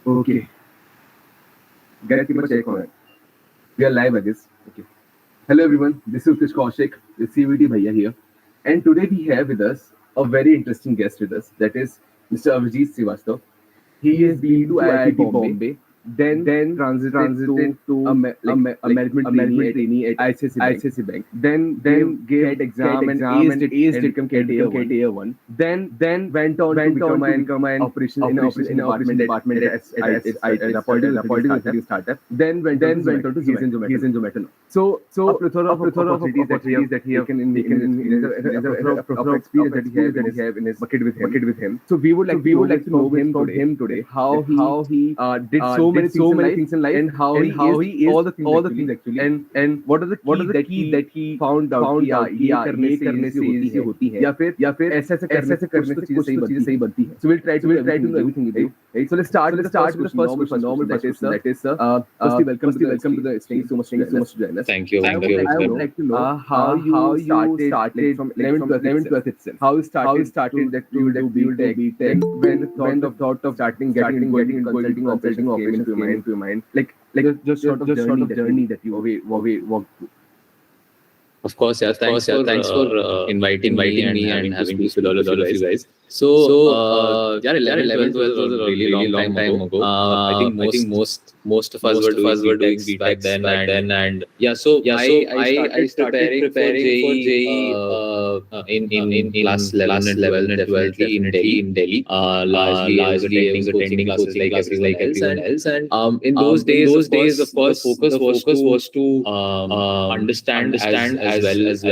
Okay. Get keep a check on it. We are live, I guess. Okay. Hello everyone. This is Krish Kaushik, the Bhaiya here. And today we have with us a very interesting guest with us. That is Mr. Avijit Srivastava. He has been to IIT Bombay, then transited to a management trainee at ICICI Bank. Then gave exam and aced it, become Tier 1. Then went on to become an operations department at a political startup. Then went on to Zomato now. So a plethora of opportunities that he have taken in a plethora of experience that he have in his bucket with him. So we would like to know from him today how he did so many things in life and how he is all the things actually and what are the key that he found out कि ये करने से easy होती है या फिर ऐसे करने से कुछ चीजें सही बनती है. So we'll try to know everything with you. Right? So let's start with the first normal question. That is firstly welcome to the thank you so much to join us. Thank you. I would like to know how you started from 11th class itself. How you started that you will do B.Tech when the thought of starting getting consulting operating came into your mind, like just sort of journey that you walked through. Of course, yeah. Thanks for inviting me and having me with all of you guys. So, 11th was a really long time ago. I think most of us were doing B.Tech then, and I started preparing for JEE in class 11 and 12 definitely in Delhi. Largely I was attending classes like everyone else. And in those days, of course, the focus was to understand as well as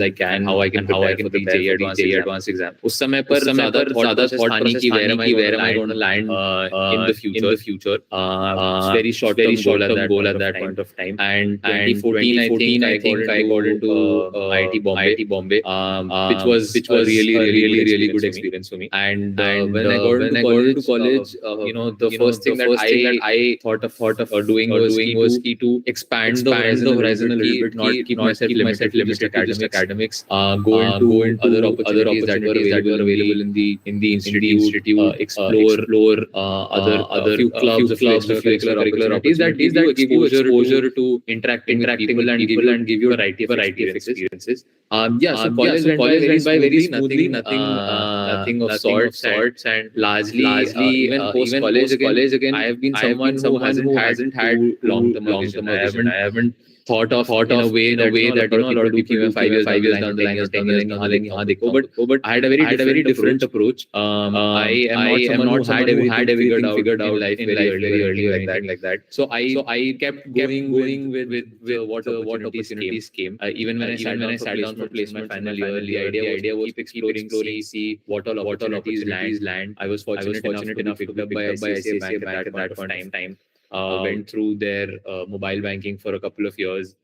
I can how I can prepare for the JEE advanced exam. उस समय पर ज़्यादा thought process थी where am I going to land in the future. Very short term goal at that point of time. And 2014 I think I got into IIT Bombay, which was a really good experience for me. And when I got into college, the first thing that I thought of doing was to expand the horizon a little bit, not keep myself limited to just academics. Go into other opportunities that were available in the institute. Explore other few clubs, extracurricular opportunities that give you exposure to interacting with people and give you a variety of experiences. So college went by very smoothly, nothing of sorts, and largely even post college again, I have been someone who hasn't had long-term vision. I haven't thought of in a way that a lot of people even 5 years down the line or 10 years down the line, but I had a very different approach. I am not someone who had everything figured out in life very early or anything like that. So I kept going with what opportunities came. Even when I sat down for placement my final year, the idea was keep exploring, see what all opportunities land. I was fortunate enough to be picked up by ICICI Bank at that point of time. Went through their mobile banking for a couple of years,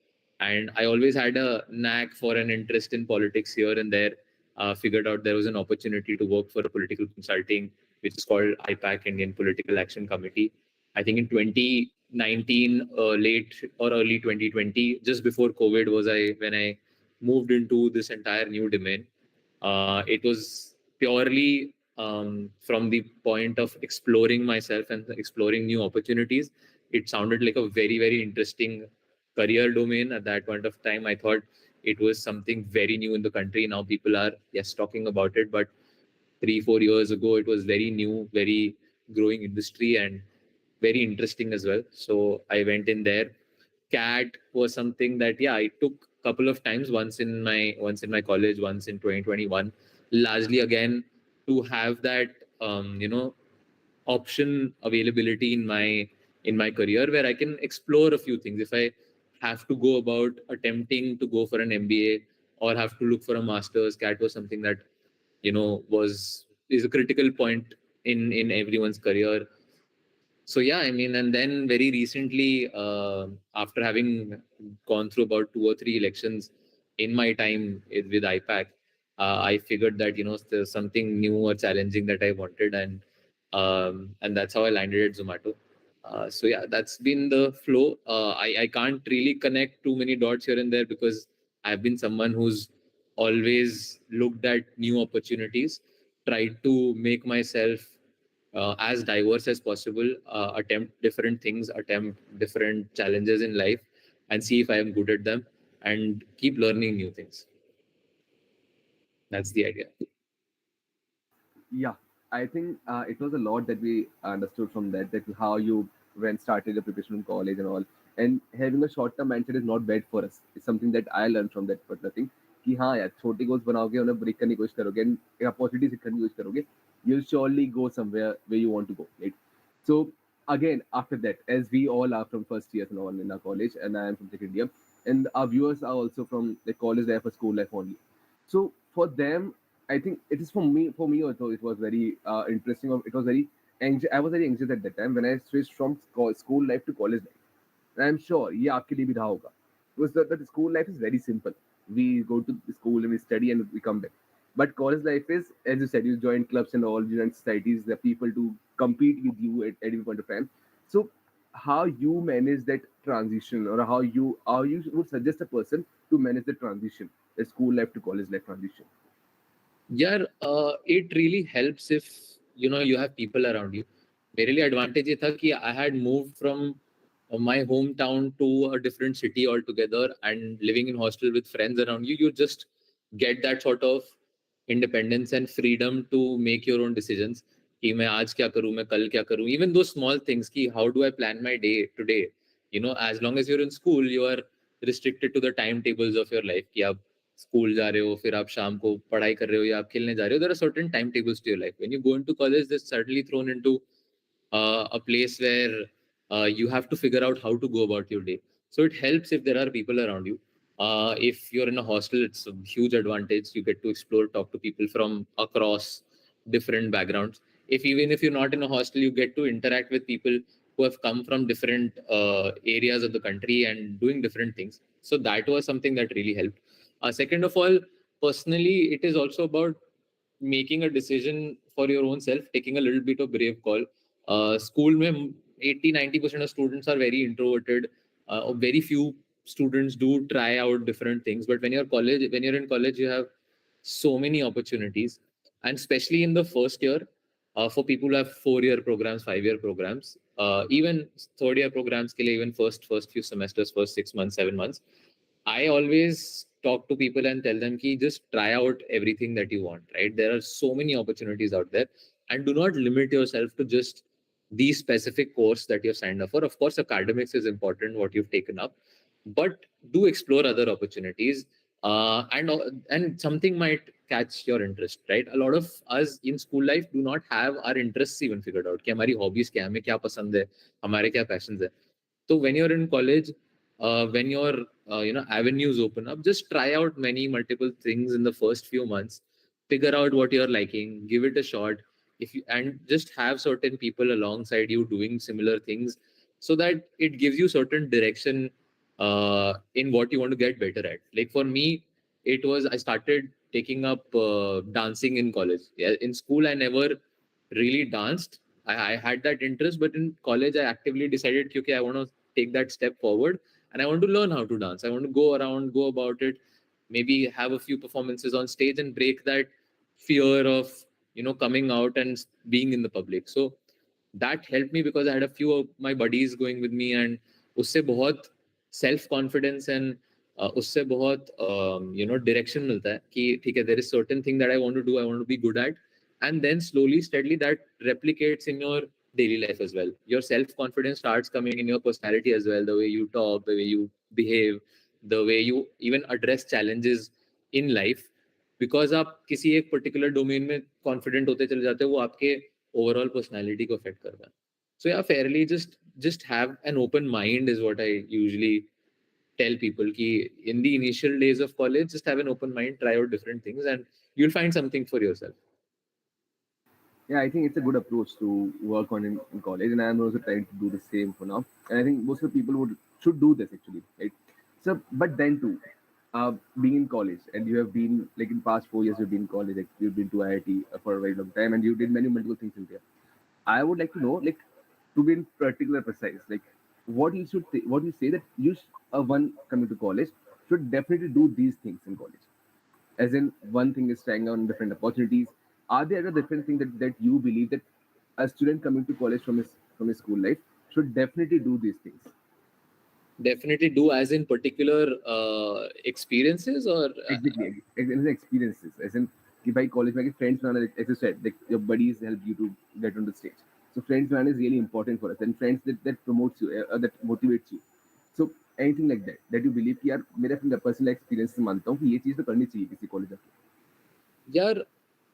and I always had a knack for an interest in politics here and there. Figured out there was an opportunity to work for a political consulting, which is called IPAC, Indian Political Action Committee. I think in 2019, late or early 2020, just before COVID, when I moved into this entire new domain. It was purely from the point of exploring myself and exploring new opportunities. It sounded like a very interesting career domain at that point of time. I thought it was something very new in the country. Now people are talking about it, but 3-4 years ago it was very new, very growing industry and very interesting as well. So I went in there. CAT was something that I took a couple of times, once in my college, once in 2021, largely again to have that option availability in my career where I can explore a few things. If I have to go about attempting to go for an MBA or have to look for a master's, CAT was something that is a critical point in everyone's career. So and then very recently, after having gone through about 2 or 3 elections in my time with IPAC, I figured that there's something new or challenging that I wanted, and that's how I landed at Zomato. So that's been the flow. I can't really connect too many dots here and there because I've been someone who's always looked at new opportunities, tried to make myself as diverse as possible, attempt different things, attempt different challenges in life, and see if I am good at them, and keep learning new things. That's the idea. Yeah, I think it was a lot that we understood from that, that how you when started the preparation in college and all, and having a short term mindset is not bad for us. It's something that I learned from that particular thing. कि हाँ यार छोटे goals बनाओगे उन्हें break करने की कोशिश करोगे एंड अपॉर्चुनिटी सीखने की कोशिश करोगे you'll surely go somewhere where you want to go, right? So again, after that, as we all are from first years and all in our college, and I am from second year, and our viewers are also from the college life or school life only. So for them, I think it is for me. For me also, it was very interesting. It was very anxious. I was very anxious at that time when I switched from school life to college life. And I'm sure ये आपके लिए भी रहा होगा. Because the school life is very simple. We go to school and we study and we come back. But college life is, as you said, you join clubs and all, you join societies, there are people to compete with you at any point of time. So how you manage that transition, or how you would suggest a person to manage the transition, the school life to college life transition? Yeah, it really helps if you have people around you. मेरे लिए advantage ये था कि I had moved from my hometown to a different city altogether, and living in hostel with friends around you. You just get that sort of independence and freedom to make your own decisions. कि मैं आज क्या करूँ, मैं कल क्या करूँ. Even those small things कि how do I plan my day today. As long as you're in school, you are restricted to the timetables of your life. कि आप स्कूल जा रहे हो, फिर आप शाम को पढ़ाई कर रहे हो या आप खेलने जा रहे हो. There are certain timetables to your life. When you go into college, they're suddenly thrown into a place where you have to figure out how to go about your day. So it helps if there are people around you. If you're in a hostel, it's a huge advantage. You get to explore, talk to people from across different backgrounds. Even if you're not in a hostel, you get to interact with people who have come from different areas of the country and doing different things. So that was something that really helped. Second of all, personally, it is also about making a decision for your own self, taking a little bit of brave call. School mein 80-90% of students are very introverted. Very few students do try out different things. But when you're in college, you have so many opportunities, and especially in the first year, for people who have 4-year programs, 5-year programs, even third-year programs, ke liye, even first few semesters, first 6 months, 7 months, I always talk to people and tell them ki just try out everything that you want, right? There are so many opportunities out there, and do not limit yourself to just the specific course that you've signed up for. Of course, academics is important, what you've taken up, but do explore other opportunities, and something might catch your interest, right? A lot of us in school life do not have our interests even figured out. कि हमारी hobbies क्या है, हमें क्या पसंद है, हमारे क्या passions है. So when you're in college, when your avenues open up, just try out many multiple things in the first few months. Figure out what you're liking, give it a shot. If you and just have certain people alongside you doing similar things, so that it gives you certain direction in what you want to get better at. Like for me, it was I started taking up dancing in college. Yeah, in school, I never really danced. I had that interest, but in college, I actively decided, okay, I want to take that step forward, and I want to learn how to dance. I want to go around, go about it, maybe have a few performances on stage and break that fear of coming out and being in the public. So that helped me because I had a few of my buddies going with me, and उससे बहुत self confidence and उससे बहुत direction मिलता है कि ठीक है, there is certain thing that I want to do, I want to be good at, and then slowly steadily that replicates in your daily life as well. Your self confidence starts coming in your personality as well, the way you talk, the way you behave, the way you even address challenges in life. Because आप किसी एक particular domain में confident होते चले जाते हो, वो आपके ओवरऑल पर्सनालिटी को अफेक्ट करता है. So yeah, fairly just have an open mind is what I usually tell people. Ki in the initial days of college, just have an open mind, try out different things, and you'll find something for yourself. Yeah, I think it's a good approach to work on in college, and I'm also trying to do the same for now. And I think most of the people would should do this actually, right? So, but then too, being in college, and you have been like in past 4 years, you've been in college, like you've been to IIT for a very long time, and you did many multiple things in there. I would like to know, like, to be in particular precise, like, what you say that one coming to college should definitely do these things in college. As in, one thing is trying on different opportunities. Are there other different things that you believe that a student coming to college from his school life should definitely do these things. Definitely do, as in particular experiences, or Exactly, as in experiences, as in कि भाई college में friends banana, like, as you said, like your buddies help you to get on the stage. So friends banana is really important for us, and friends that promotes you, that motivates you. So anything like that you believe कि यार मेरा अपना personal experience से मानता हूँ कि ये चीज़ तो करनी चाहिए किसी college में. yeah,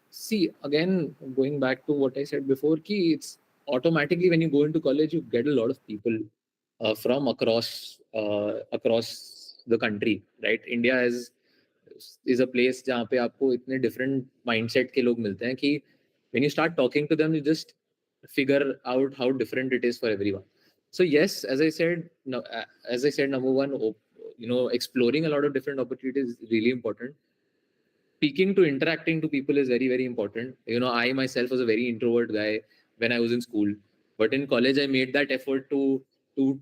see, again, going back to what I said before, ki it's automatically when you go into college, you get a lot of people from across the country, right? India is a place जहाँ पे आपको इतने different mindset के लोग मिलते हैं कि when you start talking to them, you just figure out how different it is for everyone. So yes, as I said, no, number one, exploring a lot of different opportunities is really important. Speaking to interacting to people is very, very important. I myself was a very introvert guy when I was in school, but in college I made that effort to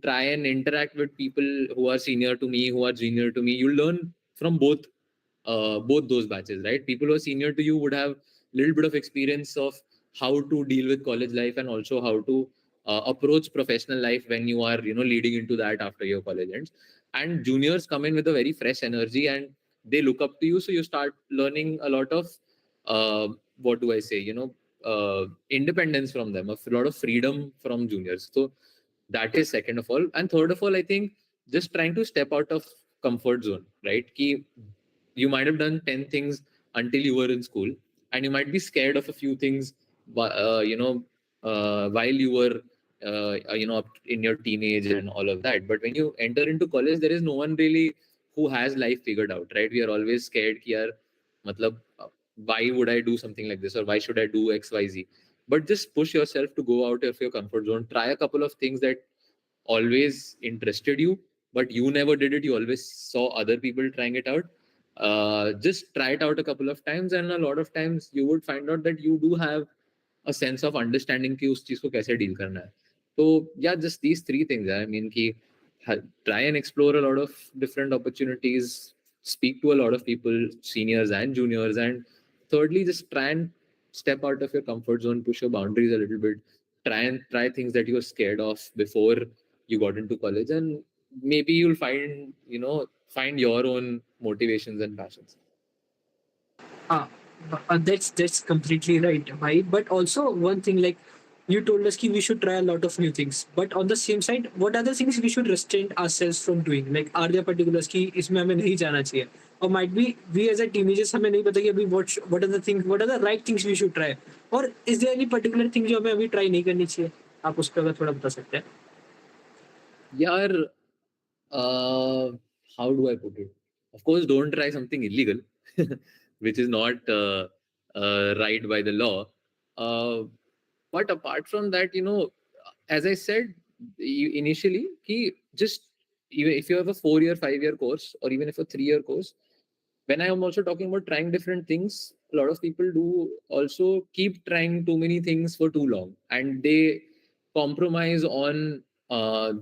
try and interact with people who are senior to me, who are junior to me. You learn from both those batches, right? People who are senior to you would have a little bit of experience of how to deal with college life, and also how to approach professional life when you are leading into that after your college ends. And juniors come in with a very fresh energy, and they look up to you, so you start learning a lot of what do I say, independence from them, a lot of freedom from juniors. So that is second of all. And third of all, I think just trying to step out of comfort zone, right? You might have done 10 things until you were in school, and you might be scared of a few things while you were up in your teenage and all of that. But when you enter into college, there is no one really who has life figured out, right? We are always scared ki yaar, matlab, why would I do something like this, or why should I do XYZ? But just push yourself to go out of your comfort zone. Try a couple of things that always interested you, but you never did it. You always saw other people trying it out. Just try it out a couple of times, and a lot of times you would find out that you do have a sense of understanding कि उस चीज को कैसे deal करना है. So yeah, just these three things. I mean कि try and explore a lot of different opportunities, speak to a lot of people, seniors and juniors, and thirdly, just try and step out of your comfort zone, push your boundaries a little bit, try things that you were scared of before you got into college, and maybe you'll find your own motivations and passions. Ah, that's completely right, bhai. But also one thing, like you told us, कि we should try a lot of new things. But on the same side, what are the things we should restrain ourselves from doing? Like are there particulars कि इसमें हमें नहीं जाना चाहिए? Or might be we as a teenagers हमें नहीं पता कि अभी what are the things, what are the right things we should try? Or is there any particular thing जो हमें अभी try नहीं करनी चाहिए? आप उस पर अगर थोड़ा बता सकते हैं? यार, uh, how do I put it? Of course, don't try something illegal, which is not right by the law. But apart from that, as I said initially, just even if you have a 4-year, 5-year course, or even if a 3-year course, when I am also talking about trying different things, a lot of people do also keep trying too many things for too long, and they compromise on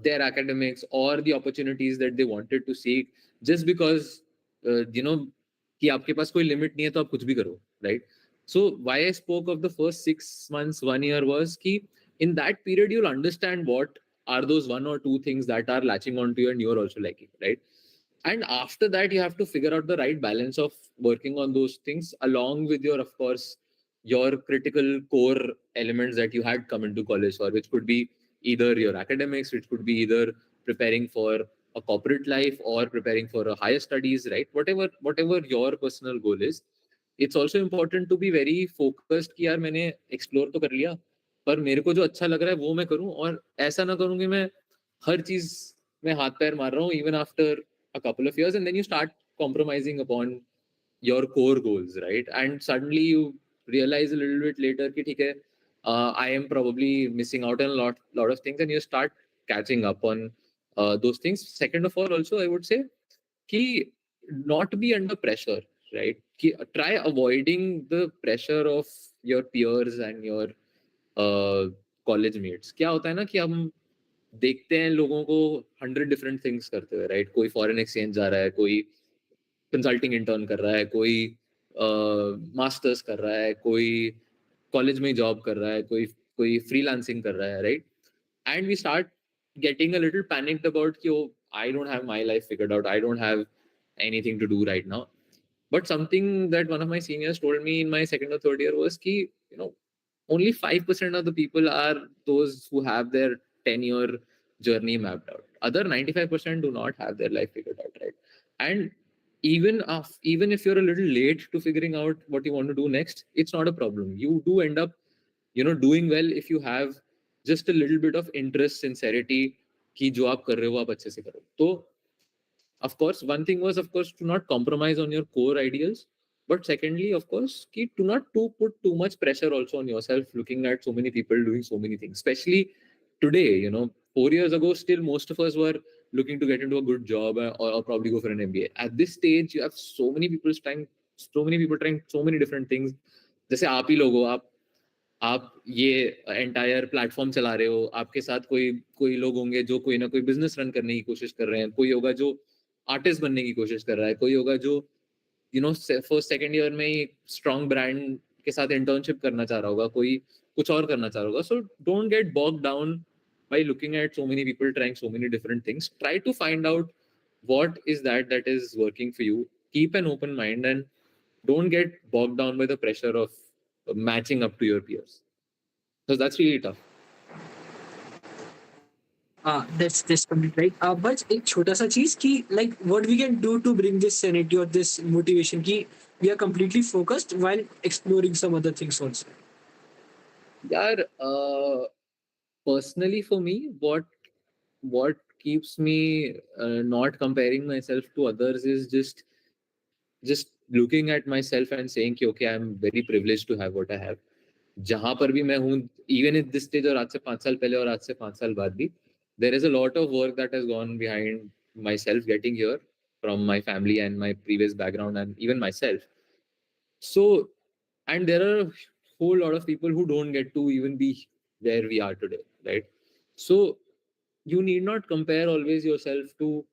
their academics or the opportunities that they wanted to seek, just because कि आपके पास कोई limit नहीं है तो आप कुछ भी करो, right? So why I spoke of the first 6 months, 1 year was कि in that period you'll understand what are those one or two things that are latching onto you and you're also liking, right? And after that you have to figure out the right balance of working on those things along with your, of course, your critical core elements that you had come into college for, which could be either your academics, which could be either preparing for a corporate life or preparing for a higher studies, right? Whatever your personal goal is, it's also important to be very focused कि यार मैंने explore तो कर लिया, पर मेरे को जो अच्छा लग रहा है वो मैं करूं, और ऐसा ना करूं कि मैं हर चीज में हाथ पैर मार रहा हूं even after a couple of years, and then you start compromising upon your core goals, right? And suddenly you realize a little bit later कि ठीक है, I am probably missing out on a lot of things, and you start catching up on those things. Second of all, also I would say कि not be under pressure, right? कि try avoiding the pressure of your peers and your college mates. क्या होता है ना कि हम देखते हैं लोगों को 100 डिफरेंट थिंग्स करते हुए, राइट? कोई फॉरेन एक्सचेंज जा रहा है, कोई कंसल्टिंग इंटर्न कर रहा है, कोई मास्टर्स कर रहा है, कोई कॉलेज में जॉब कर रहा है, कोई कोई freelancing कर रहा है, right? And we start getting a little panicked about कि oh, I don't have my life figured out. I don't have anything to do right now. But something that one of my seniors told me in my second or third year was कि, you know, only 5% of the people are those who have their 10-year journey mapped out. Other 95% do not have their life figured out, right? And even if you're a little late to figuring out what you want to do next, it's not a problem. You do end up, you know, doing well if you have just a little bit of interest, sincerity कि जो आप कर रहे हो आप अच्छे से करो. तो of course, one thing was, of course, to not compromise on your core ideals. But secondly, of course, to not to put too much pressure also on yourself, looking at so many people doing so many things. Especially today, you know, 4 years ago, still most of us were looking to get into a good job or probably go for an MBA. At this stage, you have so many people trying so many different things. जैसे आप ही लोग हो, आप ये entire platform चला रहे हो, आपके साथ कोई लोग होंगे जो कोई ना कोई बिजनेस रन करने की कोशिश कर रहे हैं, कोई होगा जो आर्टिस्ट बनने की कोशिश कर रहा है, कोई होगा जो you know first second year में ही स्ट्रॉन्ग ब्रांड के साथ इंटर्नशिप करना चाह रहा होगा, कोई कुछ और करना चाह रहा होगा. So don't get bog down by looking at so many people trying so many different things. Try to find out what is that is working for you. Keep an open mind and don't get bogged down by the pressure of matching up to your peers, because that's really tough. That's completely right. But एक छोटा सा चीज कि like what we can do to bring this sanity or this motivation कि we are completely focused while exploring some other things also. Yeah, personally for me, what keeps me not comparing myself to others is just looking at myself and saying कि okay, I'm very privileged to have what I have. जहां पर भी मैं हूँ, even at this stage और आज से 5 साल पहले और आज से 5 साल बाद भी, there is a lot of work that has gone behind myself getting here from my family and my previous background and even myself. So, and there are a whole lot of people who don't get to even be where we are today, right? So you need not compare always yourself to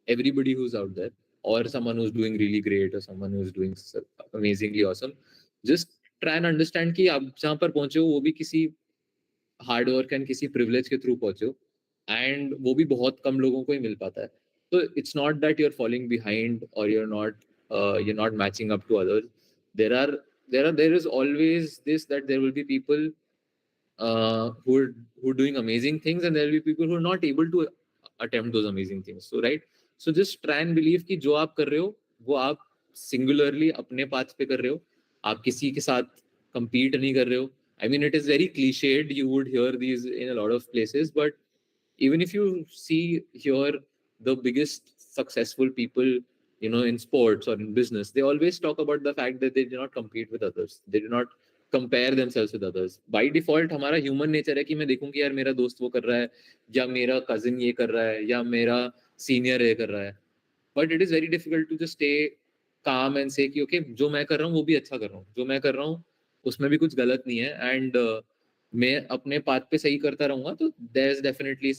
everybody who's out there or someone who's doing really great or someone who's doing amazingly awesome. Just try and understand कि आप जहाँ पर पहुंचे हो वो भी किसी hard work and किसी प्रिविलेज के थ्रू पहुंचे हो, एंड वो भी बहुत कम लोगों को ही मिल पाता है. तो it's not that you are following behind or you're not matching up to others. There is always this, that there will be people who are doing amazing things, and there will be people who are not able to attempt those amazing things. So right, so just try and believe कि जो आप कर रहे हो वो आप singularly अपने path पे कर रहे हो, आप किसी के साथ compete नहीं कर रहे हो. I mean, it is very cliched, you would hear these in a lot of places, but even if you see here the biggest successful people, you know, in sports or in business, they always talk about the fact that they do not compete with others, they do not compare themselves with others. By default हमारा human nature है कि मैं देखूं कि यार मेरा दोस्त वो कर रहा है, या मेरा cousin ये कर रहा है, या मेरा senior ये कर रहा है. But it is very difficult to just stay calm and say कि okay, जो मैं कर रहा हूँ वो भी अच्छा कर रहा हूँ, जो मैं कर रहा हूँ उसमें भी कुछ गलत नहीं है, and मैं अपने path पे सही करता रहूंगा, तो there's definitely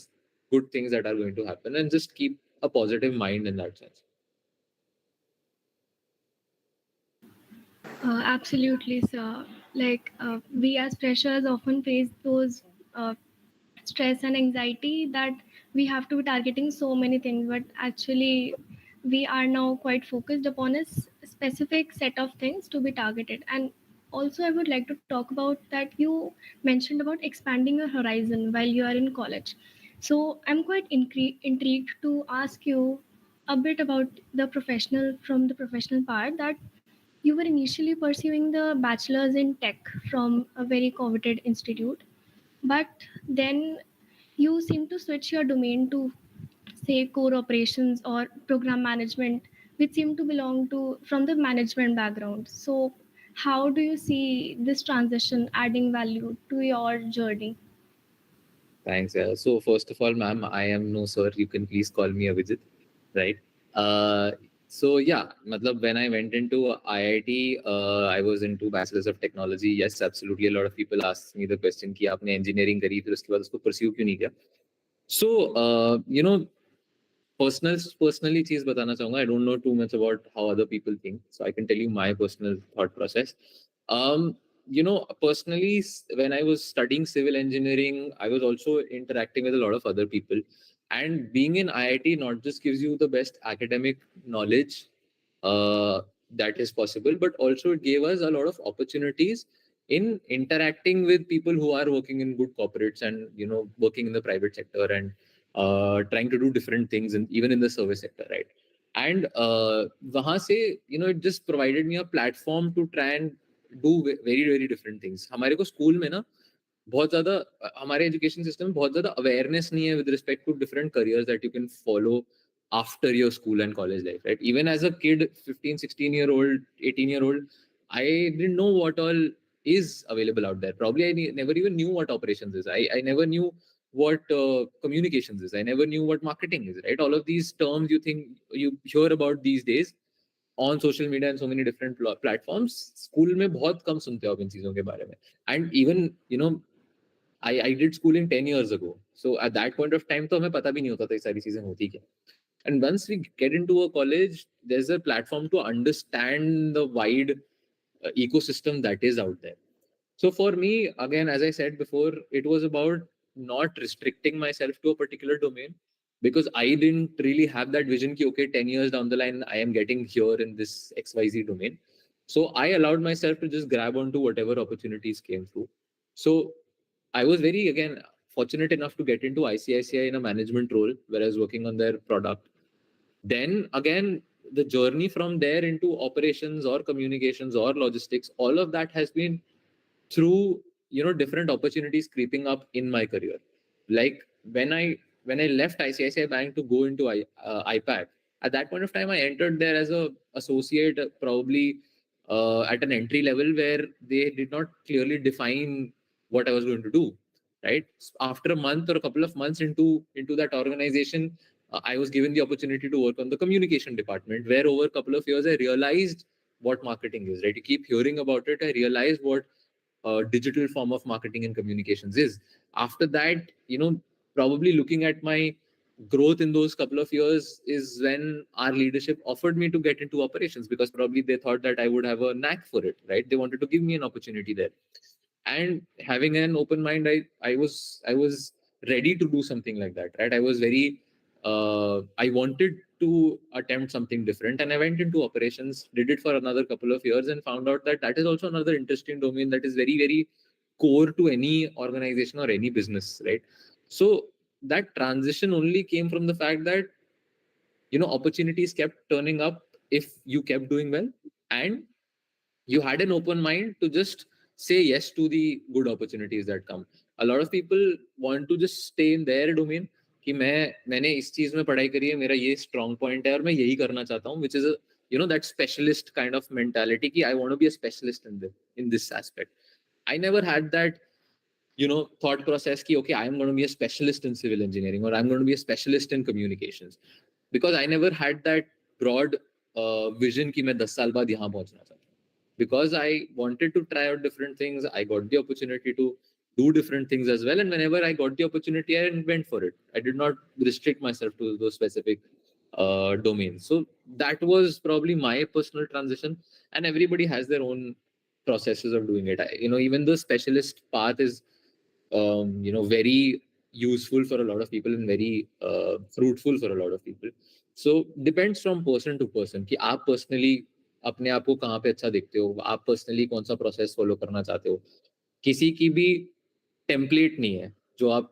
good things that are going to happen, and just keep a positive mind in that sense. Absolutely, sir. Like we as freshers often face those stress and anxiety that we have to be targeting so many things, but actually we are now quite focused upon a specific set of things to be targeted. And also I would like to talk about that you mentioned about expanding your horizon while you are in college. So I'm quite intrigued to ask you a bit about the professional part, that you were initially pursuing the bachelor's in tech from a very coveted institute, but then you seem to switch your domain to, say, core operations or program management, which seem to belong to from the management background. So, how do you see this transition adding value to your journey? Thanks. Yeah. So first of all, ma'am, I am no sir. You can please call me Avijit, right? So yeah, matlab, when I went into IIT, I was into Bachelor's of Technology. Yes, absolutely. A lot of people ask me the question कि आपने engineering करी फिर उसके बाद उसको pursue क्यों नहीं किया? So you know, personally चीज बताना चाहूँगा. I don't know too much about how other people think, so I can tell you my personal thought process. personally, when I was studying civil engineering, I was also interacting with a lot of other people. And being in IIT not just gives you the best academic knowledge that is possible, but also it gave us a lot of opportunities in interacting with people who are working in good corporates and working in the private sector and trying to do different things, and even in the service sector, right? And wahan se, it just provided me a platform to try and do very very different things. हमारे को school में ना बहुत ज्यादा हमारे education system में बहुत ज्यादा अवेयरनेस नहीं है with respect to different careers that you can follow after your school and college life, right? Even as a kid, 15, 16-year-old, 18-year-old, I didn't know what all is available out there. Probably I never even knew what operations is. I never knew what communications is. I never knew what marketing is, right? All of these terms you think you hear about these days on social media and so many different platforms. School में बहुत कम सुनते हो आप इन चीजों के बारे में. And even I did schooling 10 years ago. So at that point of time तो हमें पता भी नहीं होता था ये सारी चीजें होती क्या. And once we get into a college, there's a platform to understand the wide ecosystem that is out there. So for me, again, as I said before, it was about not restricting myself to a particular domain, because I didn't really have that vision ki, okay, 10 years down the line, I am getting here in this XYZ domain. So I allowed myself to just grab onto whatever opportunities came through. So I was very, again, fortunate enough to get into ICICI in a management role where I was working on their product. Then again, the journey from there into operations or communications or logistics, all of that has been through different opportunities creeping up in my career. Like when I left ICICI Bank to go into IPAC, at that point of time I entered there as a associate, probably at an entry level where they did not clearly define what I was going to do, right? After a month or a couple of months into that organization, I was given the opportunity to work on the communication department, where over a couple of years I realized what marketing is, right? You keep hearing about it. I realized what digital form of marketing and communications is. After that, probably looking at my growth in those couple of years is when our leadership offered me to get into operations, because probably they thought that I would have a knack for it, right? They wanted to give me an opportunity there. And having an open mind, I was ready to do something like that, right? I was very I wanted to attempt something different, and I went into operations, did it for another couple of years, and found out that is also another interesting domain that is very very core to any organization or any business, right? So that transition only came from the fact that opportunities kept turning up if you kept doing well, and you had an open mind to just say yes to the good opportunities that come. A lot of people want to just stay in their domain कि मैंने इस चीज में पढ़ाई करी है, मेरा ये strong point है और मैं यही करना चाहता हूँ, which is a that specialist kind of mentality कि I want to be a specialist in this aspect. I never had that thought process कि okay, I am going to be a specialist in civil engineering or I'm going to be a specialist in communications, because I never had that broad vision कि मैं 10 साल बाद यहाँ पहुँचना चाहता हूँ. Because I wanted to try out different things, I got the opportunity to do different things as well. And whenever I got the opportunity, I went for it. I did not restrict myself to those specific domains. So that was probably my personal transition. And everybody has their own processes of doing it. Even the specialist path is, very useful for a lot of people and very fruitful for a lot of people. So depends from person to person कि आप personally अपने आप को कहाँ पे अच्छा देखते हो, आप पर्सनली कौन सा प्रोसेस फॉलो करना चाहते हो. किसी की भी टेम्पलेट नहीं है जो आप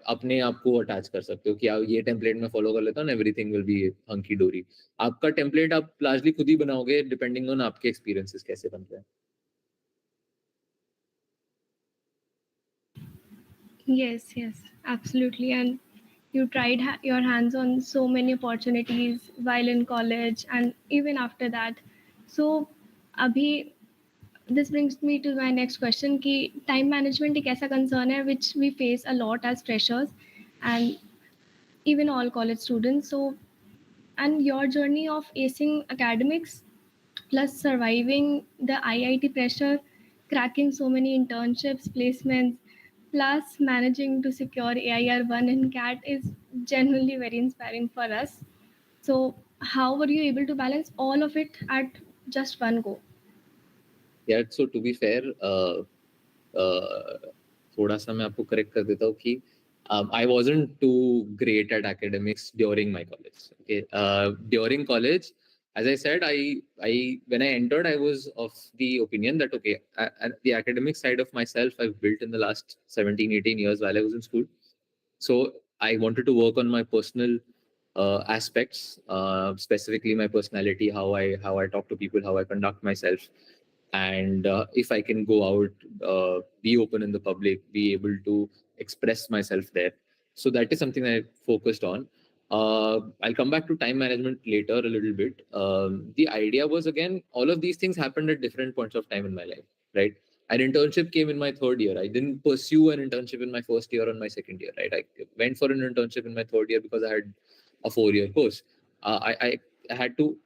अपने आप को अटैच कर सकते हो कि आप ये टेम्पलेट में फॉलो कर लेता हूँ, एवरीथिंग विल बी हंकी डोरी. आपका टेम्पलेट आप लार्जली खुद ही बनाओगे, डिपेंडिंग ऑन आपके एक्सपीरियंसेस कैसे बनते हैं. Yes, absolutely. And you tried your hands on so many opportunities while in college and even after that. So, abhi, this brings me to my next question ki time management एक ऐसा concern है which we face a lot as freshers and even all college students. So, and your journey of acing academics plus surviving the IIT pressure, cracking so many internships, placements, plus managing to secure AIR1 and CAT is genuinely very inspiring for us. So, how were you able to balance all of it at just one go? Yeah, so to be fair, थोड़ा सा मैं आपको correct कर देता हूँ कि I wasn't too great at academics during my college. Okay, during college, as I said, I when I entered, I was of the opinion that okay, the academic side of myself I've built in the last 17, 18 years while I was in school. So I wanted to work on my personal aspects, specifically my personality, how I talk to people, how I conduct myself, and if I can go out, be open in the public, be able to express myself there. So that is something I focused on. I'll come back to time management later a little bit. The idea was, again, all of these things happened at different points of time in my life, right? An internship came in my third year. I didn't pursue an internship in my first year or my second year, right? I went for an internship in my third year because I had a 4-year course. I had to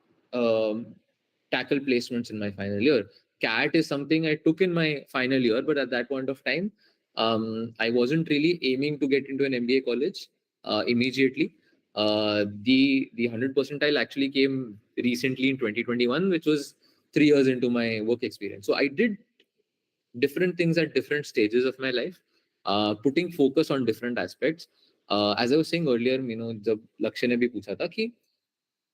tackle placements in my final year. CAT is something I took in my final year, but at that point of time, I wasn't really aiming to get into an MBA college immediately. The 100 percentile actually came recently in 2021, which was 3 years into my work experience. So I did different things at different stages of my life, putting focus on different aspects. As I was saying earlier, जब लक्ष्य ने भी पूछा था कि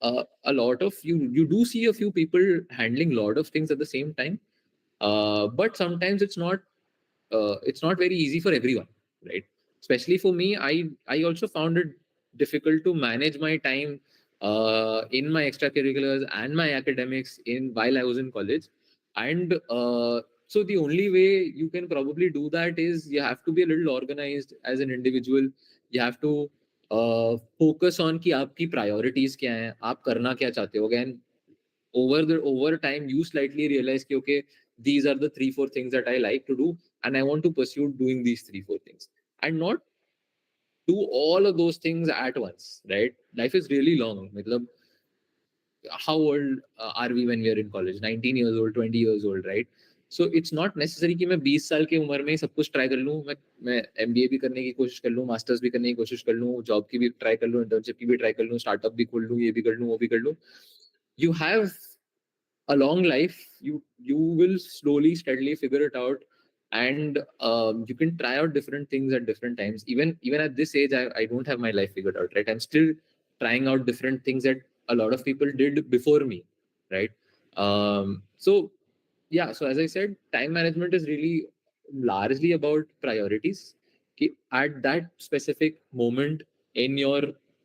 a lot of you do see a few people handling a lot of things at the same time, but sometimes it's not very easy for everyone, right? Especially for me, I also found it difficult to manage my time in my extracurriculars and my academics in while I was in college. And so the only way you can probably do that is you have to be a little organized as an individual. You have to focus on कि आपकी priorities क्या हैं, आप करना क्या चाहते हो. Again, over time you slightly realize कि okay, these are the 3-4 things that I like to do, and I want to pursue doing these 3-4 things, and not do all of those things at once, right? Life is really long. मतलब, how old are we when we are in college? 19 years old, 20 years old, right? So it's not necessary कि मैं 20 साल की उम्र में ही सब कुछ try कर लूँ. मैं MBA भी करने की कोशिश कर लूँ, मास्टर्स भी करने की कोशिश कर लूँ, जॉब की भी ट्राई कर लूँ, इंटर्नशिप की भी ट्राई कर लूँ, स्टार्टअप भी खोल लूँ, ये भी कर लूँ, वो भी कर लूँ. You have a long life. You will slowly, steadily figure it out, and you can try out different things at different times. Even at this age, I don't have my life figured out, right? I'm still trying out different things that a lot of people did before me, right? So yeah, so as I said, time management is really largely about priorities. At that specific moment in your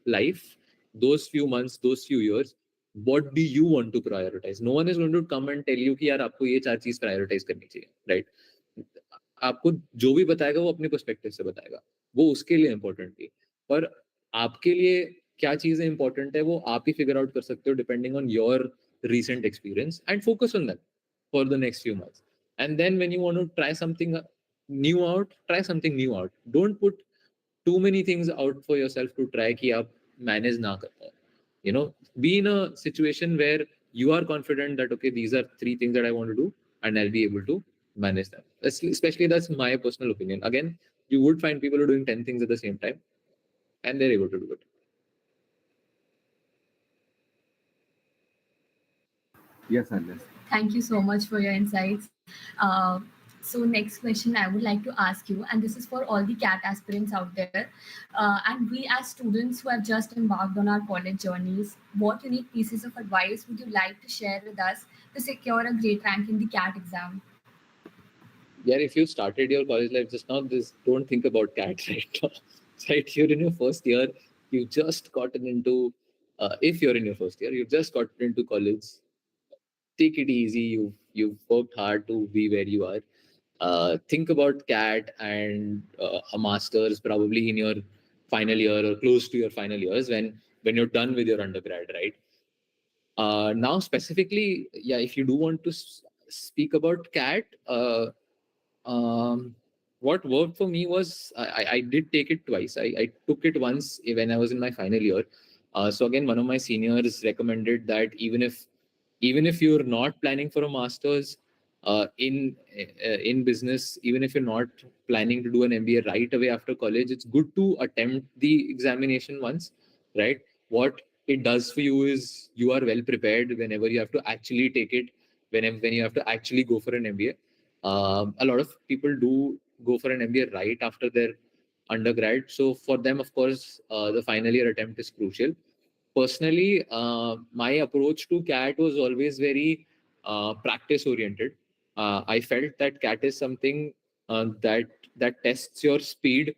life, those few months, those few years, what do you want to prioritize? No one is going to come and tell you कि यार आपको ये 4 चीज prioritize करनी चाहिए, right? आपको जो भी बताएगा वो अपने perspective से बताएगा, वो उसके लिए important थी. पर आपके लिए क्या चीजें important है वो आप ही figure out कर सकते हो depending on your recent experience, and focus on them for the next few months. And then when you want to try something new out, try something new out. Don't put too many things out for yourself to try कि आप manage ना कर पाओ. Be in a situation where you are confident that okay, these are 3 things that I want to do, and I'll be able to manage them. Especially that's my personal opinion. Again, you would find people who are doing 10 things at the same time, and they're able to do it. Yes, Agnes. Thank you so much for your insights. So next question I would like to ask you, and this is for all the CAT aspirants out there, and we as students who have just embarked on our college journeys, what unique pieces of advice would you like to share with us to secure a great rank in the CAT exam? Yeah, if you started your college life just now, don't think about CAT right now. Right, you're in your first year, you've just gotten into, if you're in your first year, you've just gotten into college. Take it easy. You've worked hard to be where you are. Think about CAT and a master's probably in your final year or close to your final years when you're done with your undergrad, right? Now specifically, yeah, if you do want to speak about CAT, what worked for me was I did take it twice. I took it once when I was in my final year. So again, one of my seniors recommended that even if you're not planning for a master's in business, even if you're not planning to do an MBA right away after college, it's good to attempt the examination once, right? What it does for you is you are well prepared whenever you have to actually take it. when you have to actually go for an MBA. A lot of people do go for an MBA right after their undergrad. So for them, of course, the final year attempt is crucial. Personally, my approach to CAT was always very practice oriented. I felt that CAT is something that tests your speed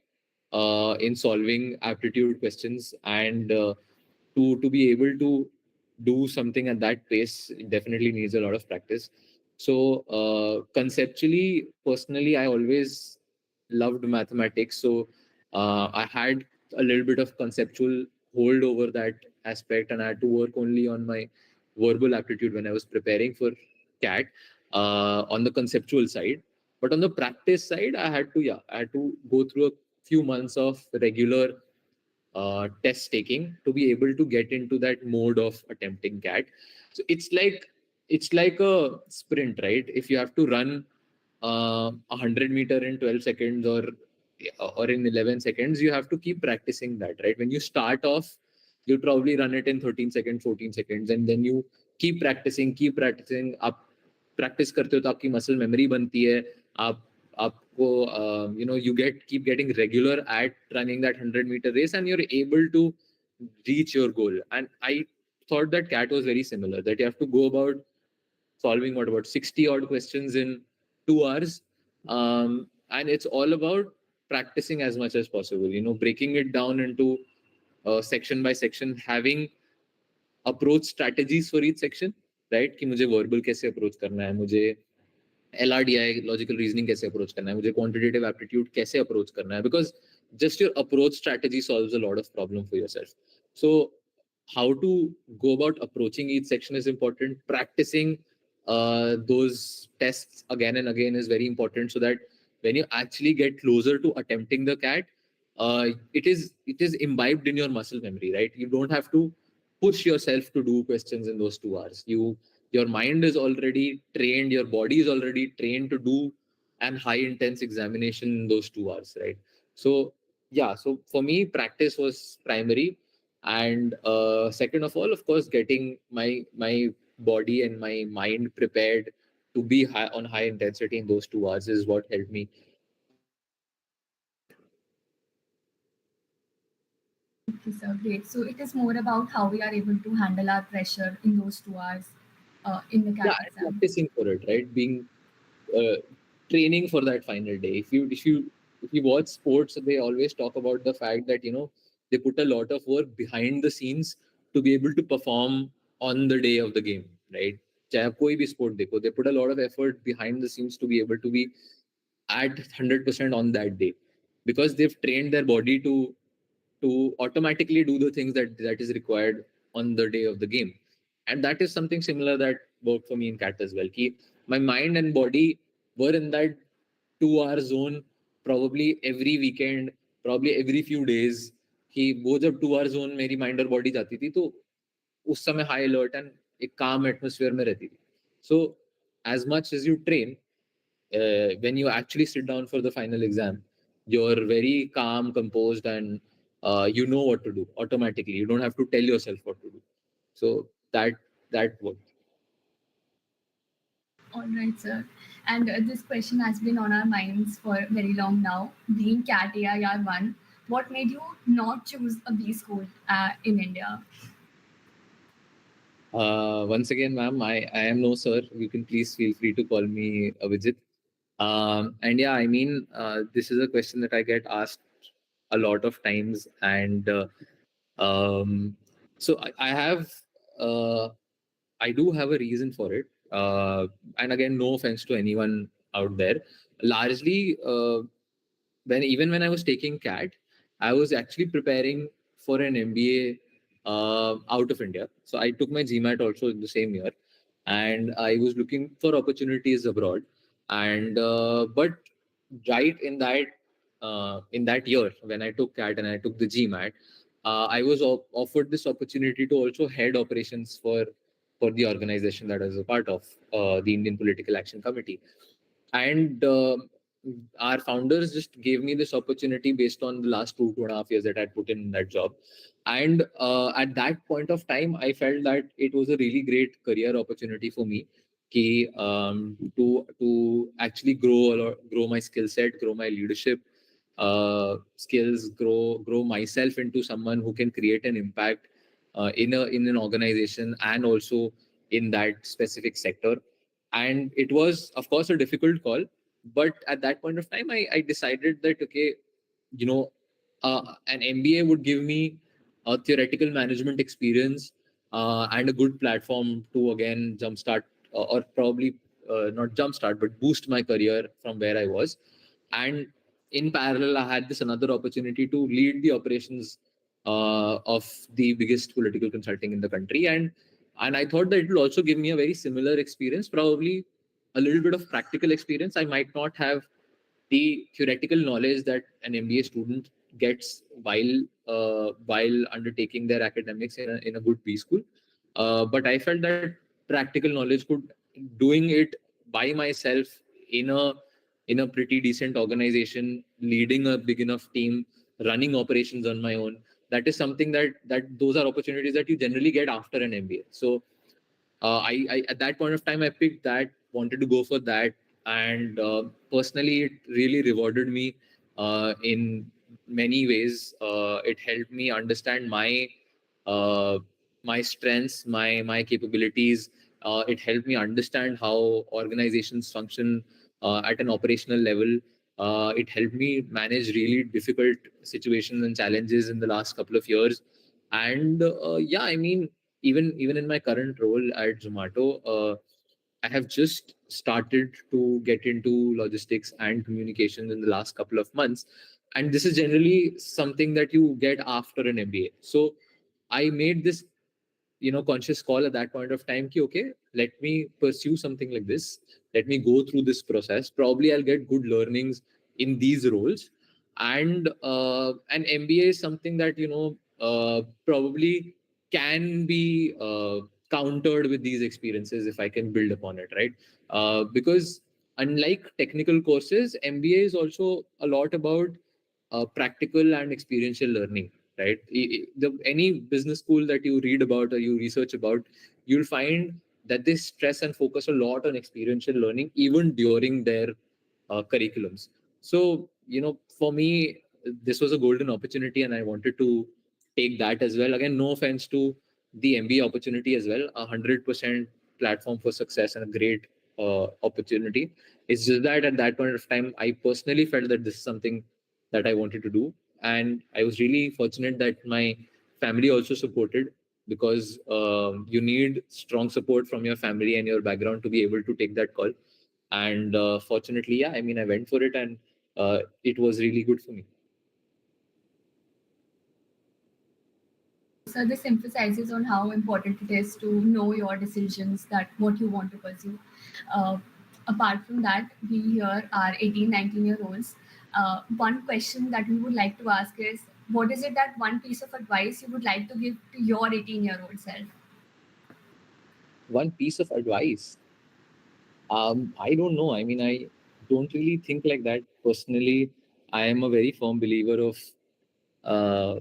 in solving aptitude questions, and to be able to do something at that pace definitely needs a lot of practice. So conceptually, personally, I always loved mathematics. So I had a little bit of conceptual hold over that aspect, and I had to work only on my verbal aptitude when I was preparing for CAT on the conceptual side. But on the practice side, I had to go through a few months of regular test taking to be able to get into that mode of attempting CAT. So it's like a sprint, right? If you have to run 100 meter in 12 seconds or in 11 seconds, you have to keep practicing that, right? When you start off, you'll probably run it in 13 seconds, 14 seconds, and then you keep practicing. आप practice करते हो तो आपकी muscle memory बनती है. आप आपको you keep getting regular at running that 100-meter race, and you're able to reach your goal. And I thought that CAT was very similar, that you have to go about solving about 60 odd questions in 2 hours, and it's all about practicing as much as possible, breaking it down into section by section, having approach strategies for each section, right? कि मुझे verbal कैसे approach करना है, मुझे LRDI logical reasoning कैसे approach करना है, मुझे क्वांटिटेटिव एप्टीट्यूड कैसे अप्रोच करना है, because just your approach strategy solves a lot of problem for yourself. So how to go about approaching each section is important. Practicing those tests again and again is very important, so that when you actually get closer to attempting the CAT, it is imbibed in your muscle memory, right? You don't have to push yourself to do questions in those 2 hours. Your mind is already trained, your body is already trained to do an high intense examination in those 2 hours, right? So yeah, so for me, practice was primary, and second of all, of course, getting my body and my mind prepared to be on high intensity in those 2 hours is what helped me. Okay, sir, great. So it is more about how we are able to handle our pressure in those 2 hours in the Yeah, CAT and exam. practicing for it, right? Being uh, training for that final day. If you watch sports, they always talk about the fact that they put a lot of work behind the scenes to be able to perform on the day of the game, right? चाहे आप कोई भी sport देखो, they put a lot of effort behind the scenes to be able to be at 100% on that day, because they've trained their body to automatically do the things that is required on the day of the game. And that is something similar that worked for me in CAT as well. Ki my mind and body were in that 2 hour zone probably every weekend, probably every few days. कि वो जब 2 hour zone मेरी mind और body जाती थी, तो उस समय high alert and एक calm atmosphere में रहती थी. So as much as you train, when you actually sit down for the final exam, you're very calm, composed, and you know what to do automatically. You don't have to tell yourself what to do. So that worked. All right, sir. And this question has been on our minds for very long now. Being CAT AIR1, what made you not choose a B school in India? Once again, ma'am, I am no sir. You can please feel free to call me Avijit. And yeah, I mean, this is a question that I get asked a lot of times, and so I have, I do have a reason for it. And again, no offense to anyone out there. Largely, when I was taking CAT, I was actually preparing for an MBA out of India. So I took my GMAT also in the same year, and I was looking for opportunities abroad. And but right in that year when I took CAT and I took the GMAT, I was offered this opportunity to also head operations for the organization that I was a part of, the Indian Political Action Committee. And our founders just gave me this opportunity based on the last 2.5 years that I'd put in that job. And at that point of time, I felt that it was a really great career opportunity for me. to actually grow my skill set, grow my leadership skills, grow myself into someone who can create an impact in an organization and also in that specific sector. And it was, of course, a difficult call, but at that point of time, I decided that okay, you know, an MBA would give me a theoretical management experience and a good platform to again jumpstart or probably not jumpstart but boost my career from where I was. And in parallel, I had this another opportunity to lead the operations of the biggest political consulting in the country, and I thought that it will also give me a very similar experience, probably a little bit of practical experience. I might not have the theoretical knowledge that an MBA student gets while undertaking their academics in a good B school. But I felt that practical knowledge could doing it by myself in a pretty decent organization, leading a big enough team, running operations on my own. That is something that those are opportunities that you generally get after an MBA. So I at that point of time I picked that, wanted to go for that, and personally it really rewarded me in many ways. It helped me understand uh, my strengths, my capabilities. It helped me understand how organizations function at an operational level. It helped me manage really difficult situations and challenges in the last couple of years. And yeah, I mean, even in my current role at Zomato, I have just started to get into logistics and communication in the last couple of months, and this is generally something that you get after an MBA. So I made this conscious call at that point of time ki, okay, let me pursue something like this, let me go through this process, probably I'll get good learnings in these roles. And an MBA is something that probably can be countered with these experiences if I can build upon it, right? Because unlike technical courses, MBA is also a lot about practical and experiential learning, right? Any business school that you read about or you research about, you'll find that they stress and focus a lot on experiential learning even during their curriculums. So for me, this was a golden opportunity and I wanted to take that as well. Again, no offense to the MBA opportunity as well, 100% platform for success and a great opportunity. It's just that at that point of time, I personally felt that this is something that I wanted to do. And I was really fortunate that my family also supported, because you need strong support from your family and your background to be able to take that call. And fortunately, yeah, I mean, I went for it and it was really good for me. So this emphasizes on how important it is to know your decisions, that what you want to pursue. Uh, Apart from that, we here are 18, 19-year-olds. One question that we would like to ask is, what is it that one piece of advice you would like to give to your 18-year-old self? One piece of advice. I don't know. I mean, I don't really think like that. Personally, I am a very firm believer uh,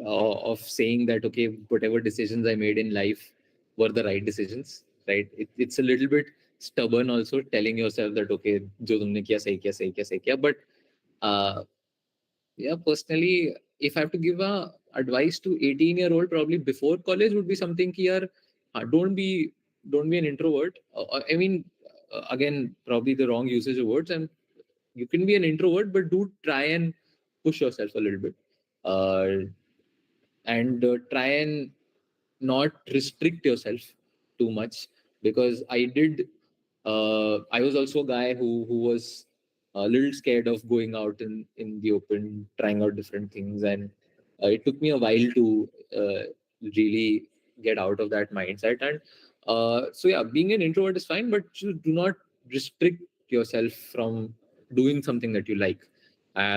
of saying that, okay, whatever decisions I made in life were the right decisions, right? It's a little bit stubborn also telling yourself that, okay, jo tumne kiya, sahi kiya, sahi kiya, sahi kiya. But uh, yeah, personally, if I have to give a advice to 18-year-old, probably before college would be something ki yaar, don't be an introvert. I mean, again, probably the wrong usage of words, and you can be an introvert, but do try and push yourself a little bit. Uh, and try and not restrict yourself too much, because I was also a guy who was a little scared of going out in the open, trying out different things, and it took me a while to really get out of that mindset. And so yeah, being an introvert is fine, but you do not restrict yourself from doing something that you like,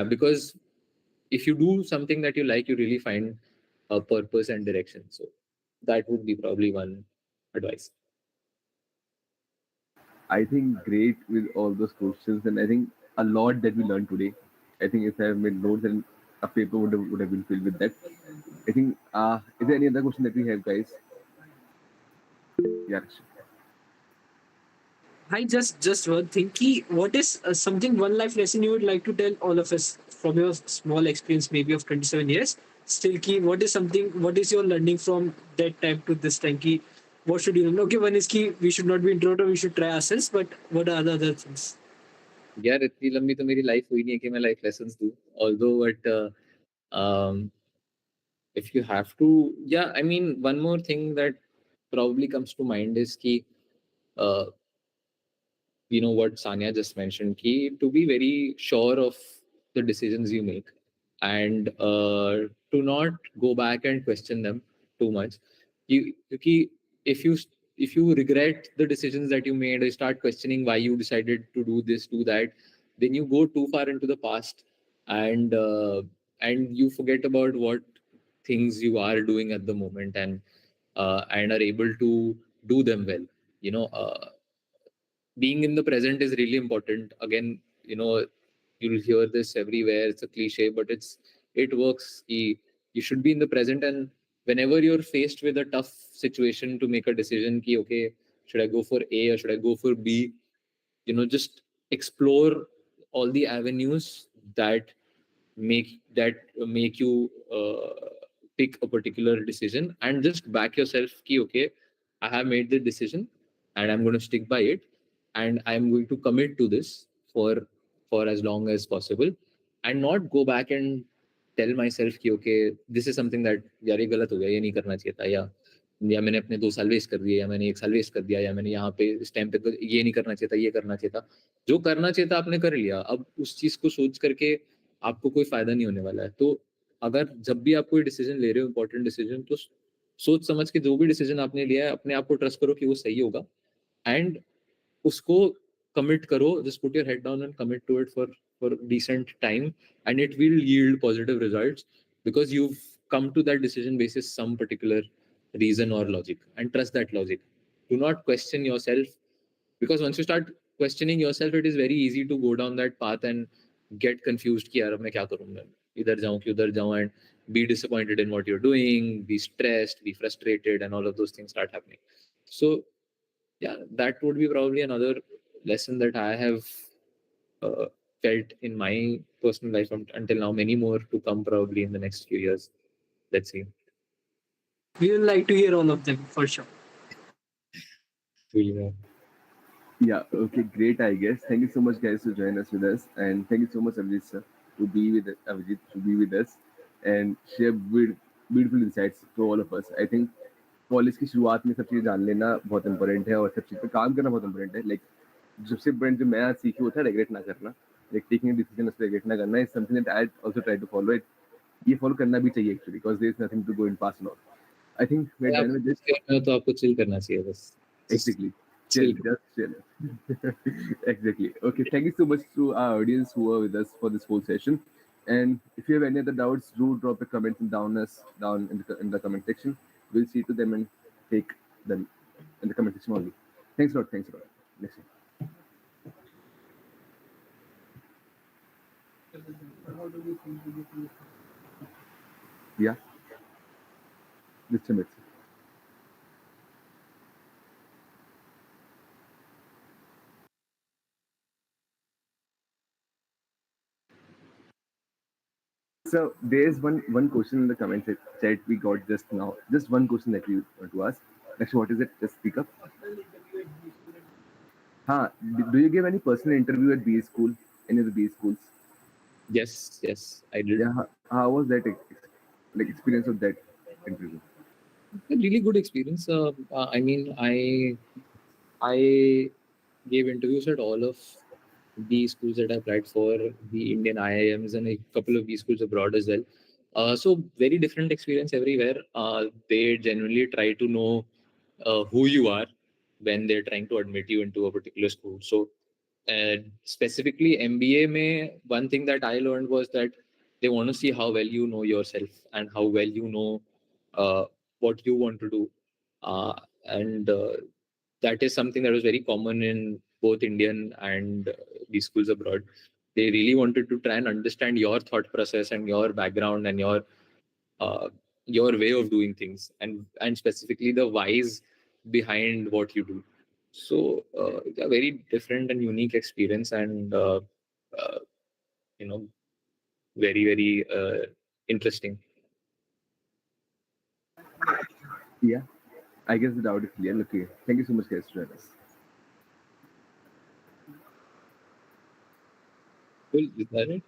because if you do something that you like, you really find a purpose and direction. So that would be probably one advice. I think great with all those questions, and I think a lot that we learned today. I think if I have made notes and a paper would have been filled with that. I think, is there any other question that we have, guys? Yeah. I just one thing. Ki, what is something one life lesson you would like to tell all of us from your small experience, maybe of 27 years? Still, ki, what is something? What is your learning from that time to this time? Ki, what should you learn? Okay, one is ki we should not be introvert. We should try ourselves. But what are the other things? यार इतनी लंबी तो मेरी life हुई नहीं है कि मैं लाइफ लेसन्स दूं although but if you have to, yeah, I mean, one more thing that probably comes to mind is ki uh, you know what Sanya just mentioned, ki to be very sure of the decisions you make and to not go back and question them too much. Because if you regret the decisions that you made, or you start questioning why you decided to do this, do that, then you go too far into the past, and you forget about what things you are doing at the moment, and are able to do them well. You know, being in the present is really important. Again, you know, you'll hear this everywhere. It's a cliche, but it works. You should be in the present, and whenever you're faced with a tough situation to make a decision, ki okay, should I go for A or should I go for B? You know, just explore all the avenues that make you pick a particular decision, and just back yourself ki okay, I have made the decision and I'm going to stick by it, and I'm going to commit to this for as long as possible, and not go back and tell myself कि okay, this is something that यार ये गलत हो गया, ये नहीं करना चाहिए था, या मैंने अपने 2 साल वेस्ट कर दिए, या मैंने 1 साल वेस्ट कर दिया, या मैंने यहाँ पे इस टाइम पे तो ये नहीं करना चाहिए था, ये करना चाहिए था। जो करना चाहिए था आपने कर लिया, अब उस चीज को सोच करके आपको कोई फायदा नहीं होने वाला है। तो अगर जब भी आप कोई डिसीजन ले रहे हो, इंपॉर्टेंट डिसीजन, तो सोच समझ के जो भी डिसीजन आपने लिया है, अपने आप को ट्रस्ट करो कि वो सही होगा, एंड उसको commit karo, just put your head down and commit to it for decent time, and it will yield positive results because you've come to that decision basis some particular reason or logic, and trust that logic. Do not question yourself, because once you start questioning yourself, it is very easy to go down that path and get confused कि यार अब मैं क्या करूँ, मैं इधर जाऊँ कि उधर जाऊँ, and be disappointed in what you're doing, be stressed, be frustrated, and all of those things start happening. So yeah, that would be probably another lesson that I have uh, felt in my personal life until now. Many more to come probably in the next few years. Let's see. We will like to hear all of them for sure. Yeah. Yeah, okay, great, I guess. Thank you so much, guys, to join us with us. And thank you so much, Avijit, sir, to be with us and share beautiful insights to all of us. I think college की शुरुआत में सब चीज़ जान लेना बहुत important है, और सब चीज़ पे काम करना बहुत इंपॉर्टेंट है। लाइक सबसे इम्पोर्टेंट जो मैं आज सीखी वो था रिग्रेट ना करना, लाइक टेकिंग डिसीजन उससे रिग्रेट ना करना is something that I also try to follow it. ये फॉलो करना भी चाहिए actually, because there is nothing to go in past no. I think we are done with this. तो आपको chill करना चाहिए बस। Exactly. Chill, just chill. Exactly. Okay, thank you so much to our audience who are with us for this whole session. And if you have any other doubts, do drop a comment down in the comment section. We'll see to them and take them in the comment section only. Thanks a lot. Thanks a lot. Next time. Yeah. Just a minute. So there's one question in the comment chat we got just now. Just one question that we want to ask. Actually, what is it? Just speak up. Do you give any personal interview at B school? Any of the B schools? Yes, I did. Yeah. How was that like experience of that interview? A really good experience. I mean, I gave interviews at all of the schools that I applied for, the Indian IIMs, and a couple of B schools abroad as well. So very different experience everywhere. They genuinely try to know who you are when they're trying to admit you into a particular school. So specifically MBA mein, one thing that I learned was that they want to see how well you know yourself and how well you know what you want to do. And that is something that was very common in both Indian and these schools abroad. They really wanted to try and understand your thought process and your background and your way of doing things, and specifically the whys behind what you do. So yeah, very different and unique experience, and you know, very interesting. Yeah, I guess the doubt is clear. Okay, thank you so much, guys, to join us. Cool, is that it?